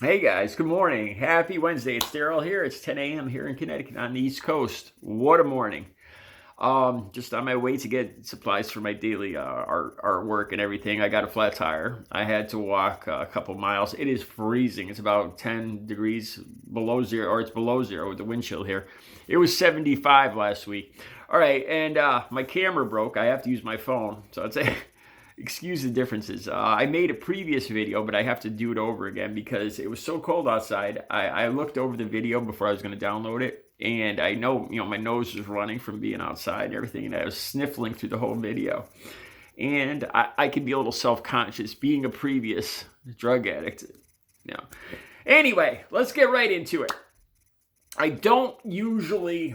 Hey guys, good morning. Happy Wednesday. It's Daryl here. It's 10 a.m. here in Connecticut on the East Coast. What a morning. Just on my way to get supplies for my daily art work and everything. I got a flat tire. I had to walk a couple miles. It is freezing. It's about 10 degrees below zero, or it's below zero with the wind chill here. It was 75 last week. All right, and my camera broke. I have to use my phone. So it's excuse the differences. I made a previous video, but I have to do it over again because it was so cold outside. I looked over the video before I was going to download it, and I know, my nose was running from being outside and everything, and I was sniffling through the whole video. And I could be a little self-conscious being a previous drug addict. Anyway, let's get right into it. I don't usually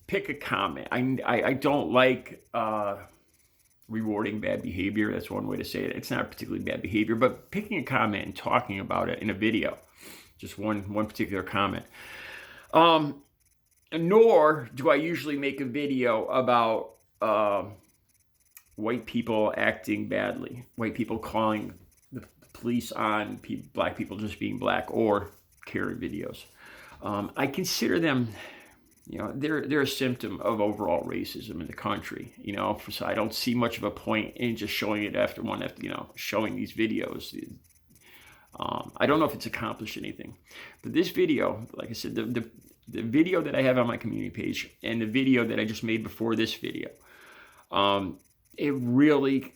pick a comment. I don't like rewarding bad behavior. That's one way to say it. It's not particularly bad behavior, but picking a comment and talking about it in a video, just one particular comment. Nor do I usually make a video about white people acting badly, white people calling the police on black people just being black, or Karen videos. I consider them, they're a symptom of overall racism in the country. So I don't see much of a point in just showing it after showing these videos. I don't know if it's accomplished anything, but this video, like I said, the video that I have on my community page and the video that I just made before this video, it really,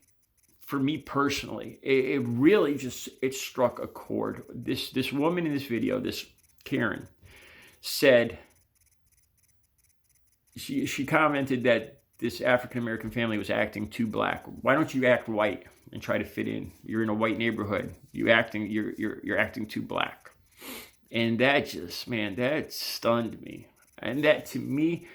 for me personally, it really just, it struck a chord. This woman in this video, this Karen, said, she commented that this African-American family was acting too black. Why don't you act white and try to fit in? You're in a white neighborhood. You're acting too black. And that just, man, that stunned me. And that, to me,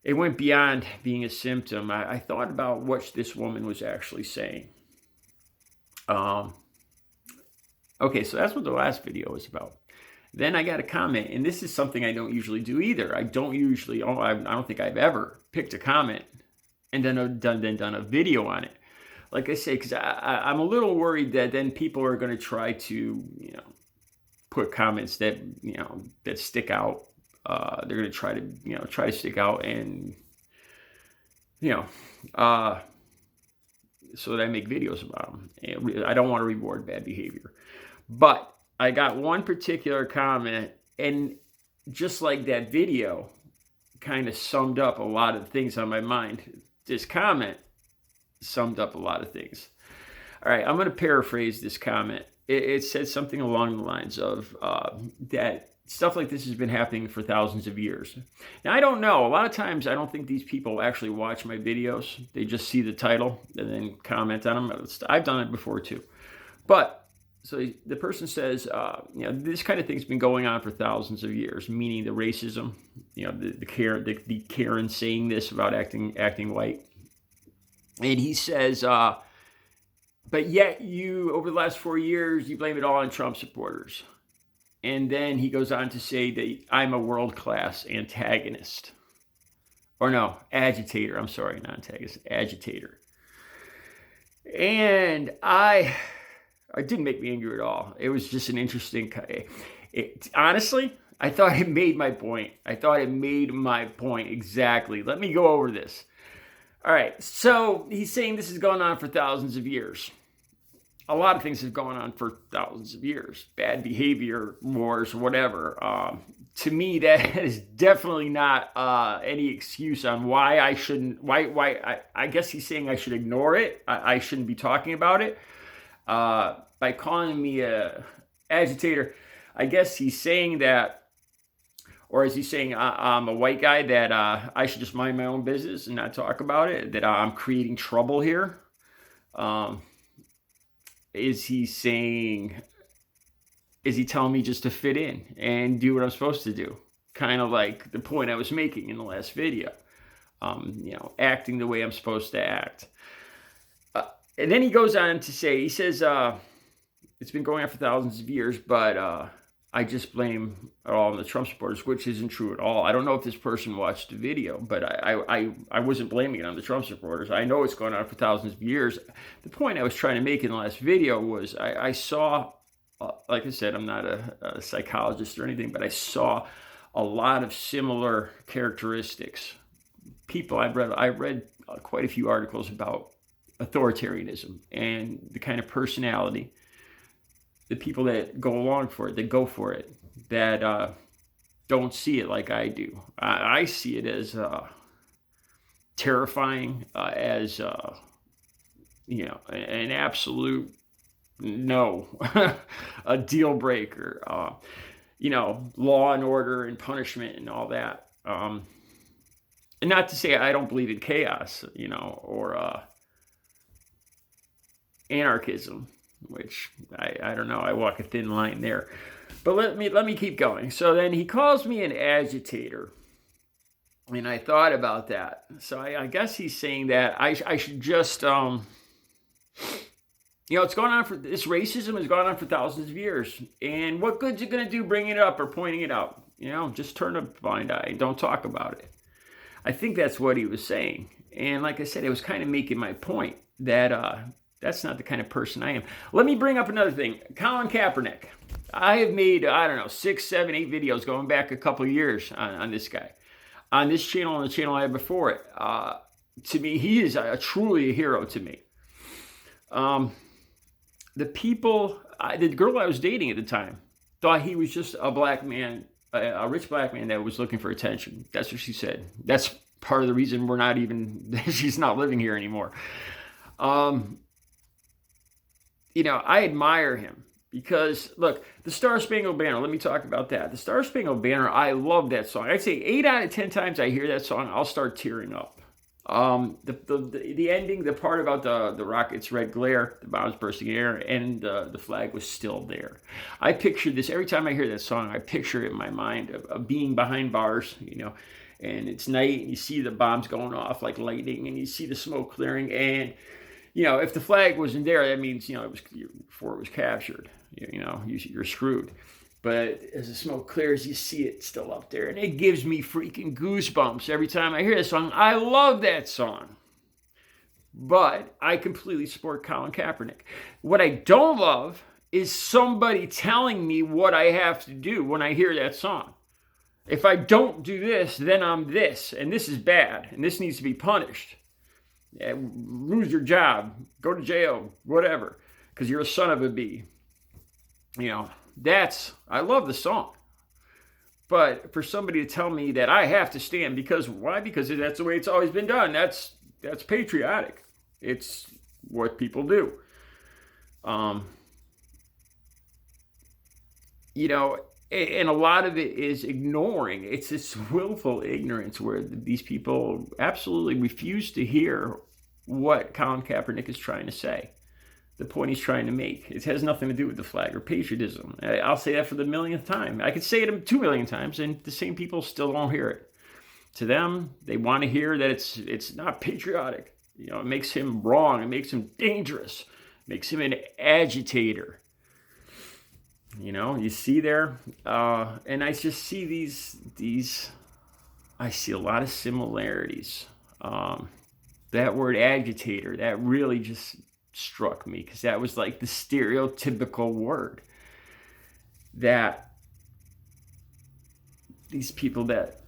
it went beyond being a symptom. I thought about what this woman was actually saying. Okay, so that's what the last video was about. Then I got a comment, and this is something I don't usually do either. I don't think I've ever picked a comment and then done a video on it. Like I say, because I'm a little worried that then people are going to try to, put comments that, that stick out. They're going to try to stick out and, so that I make videos about them. And I don't want to reward bad behavior. But I got one particular comment, and just like that video kind of summed up a lot of things on my mind, this comment summed up a lot of things. All right, I'm going to paraphrase this comment. It said something along the lines of that stuff like this has been happening for thousands of years. Now, I don't know. A lot of times, I don't think these people actually watch my videos. They just see the title and then comment on them. I've done it before, too. But so the person says, this kind of thing's been going on for thousands of years, meaning the racism, the Karen saying this about acting white. And he says, but yet over the last 4 years, you blame it all on Trump supporters. And then he goes on to say that I'm a world-class antagonist. Or no, agitator. I'm sorry, not antagonist, agitator. And it didn't make me angry at all. It was just an interesting. Honestly, I thought it made my point. Exactly. Let me go over this. All right. So he's saying this has gone on for thousands of years. A lot of things have gone on for thousands of years. Bad behavior, wars, whatever. To me, that is definitely not any excuse on why I shouldn't. I guess he's saying I should ignore it. I shouldn't be talking about it. By calling me a agitator, I guess he's saying that, or is he saying I'm a white guy, that I should just mind my own business and not talk about it, that I'm creating trouble here? Is he telling me just to fit in and do what I'm supposed to do? Kind of like the point I was making in the last video, acting the way I'm supposed to act. And then he goes on to say, he says, it's been going on for thousands of years, but I just blame it all on the Trump supporters, which isn't true at all. I don't know if this person watched the video, but I wasn't blaming it on the Trump supporters. I know it's going on for thousands of years. The point I was trying to make in the last video was I saw like I said, I'm not a psychologist or anything, but I saw a lot of similar characteristics. People, I read quite a few articles about authoritarianism and the kind of personality, the people that go along for it, that go for it, that don't see it like I do. I see it as terrifying, as an absolute no, a deal breaker. Law and order and punishment and all that. And not to say I don't believe in chaos, or anarchism, which I don't know. I walk a thin line there. But let me keep going. So then he calls me an agitator. And I thought about that. So I guess he's saying that I should just, it's going on this racism has gone on for thousands of years. And what good's it going to do bringing it up or pointing it out? Just turn a blind eye and don't talk about it. I think that's what he was saying. And like I said, it was kind of making my point that that's not the kind of person I am. Let me bring up another thing. Colin Keapernick. I have made, 6, 7, 8 videos going back a couple of years on this guy. On this channel and the channel I had before it. To me, he is truly a hero to me. The girl I was dating at the time thought he was just a black man, a rich black man that was looking for attention. That's what she said. That's part of the reason she's not living here anymore. I admire him because, look, the Star Spangled Banner, let me talk about that. The Star Spangled Banner, I love that song. I'd say 8 out of 10 times I hear that song, I'll start tearing up. The ending, the part about the rocket's red glare, the bombs bursting in air, and the flag was still there. I picture this, every time I hear that song, I picture it in my mind of being behind bars, and it's night, and you see the bombs going off like lightning, and you see the smoke clearing, and if the flag wasn't there, that means, it was before it was captured. You're screwed. But as the smoke clears, you see it still up there. And it gives me freaking goosebumps every time I hear that song. I love that song. But I completely support Colin Keapernick. What I don't love is somebody telling me what I have to do when I hear that song. If I don't do this, then I'm this. And this is bad. And this needs to be punished. Lose your job, go to jail, whatever, because you're a son of a bee. I love the song. But for somebody to tell me that I have to stand why? Because that's the way it's always been done. That's patriotic. It's what people do. And a lot of it is ignoring. It's this willful ignorance where these people absolutely refuse to hear what Colin Keapernick is trying to say, the point he's trying to make. It has nothing to do with the flag or patriotism. I'll say that for the millionth time. I could say it 2 million times, and the same people still don't hear it. To them, they want to hear that it's not patriotic. It makes him wrong. It makes him dangerous. It makes him an agitator. You see there, and I just see these. I see a lot of similarities. That word agitator, that really just struck me because that was like the stereotypical word that these people that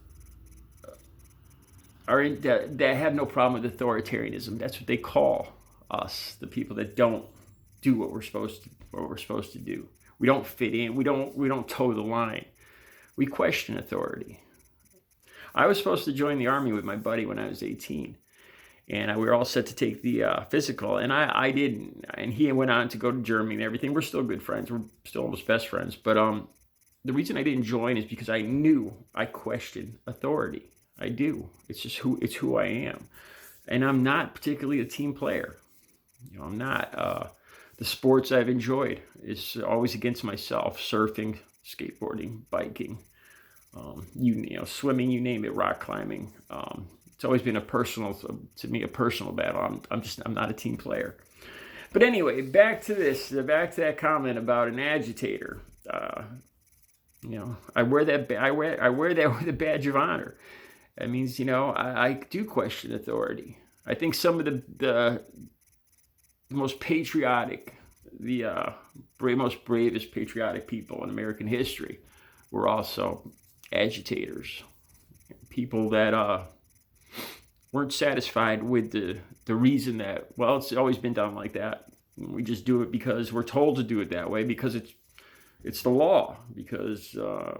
have no problem with authoritarianism. That's what they call us, the people that don't do what we're supposed to do. We don't fit in. We don't toe the line. We question authority. I was supposed to join the Army with my buddy when I was 18. And we were all set to take the physical. And I didn't. And he went on to go to Germany and everything. We're still good friends. We're still almost best friends. But the reason I didn't join is because I knew I questioned authority. I do. It's just who I am. And I'm not particularly a team player. I'm not. The sports I've enjoyed is always against myself. Surfing, skateboarding, biking, swimming, you name it, rock climbing. It's always been a personal battle. I'm not a team player. But anyway, back to that comment about an agitator. I wear that with a badge of honor. That means, I do question authority. I think some of the most patriotic, most bravest patriotic people in American history were also agitators, people that weren't satisfied with the reason that, well, it's always been done like that. We just do it because we're told to do it that way, because it's the law, because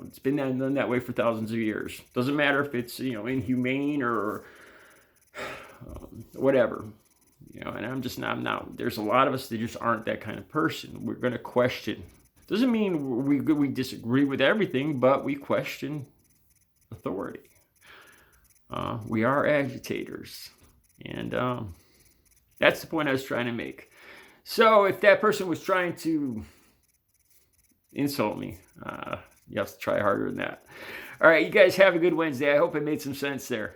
it's been done that way for thousands of years. Doesn't matter if it's inhumane or whatever. And I'm not. There's a lot of us that just aren't that kind of person. We're going to question. Doesn't mean we disagree with everything, but we question authority. We are agitators, and that's the point I was trying to make. So if that person was trying to insult me, you have to try harder than that. All right, you guys have a good Wednesday. I hope it made some sense there.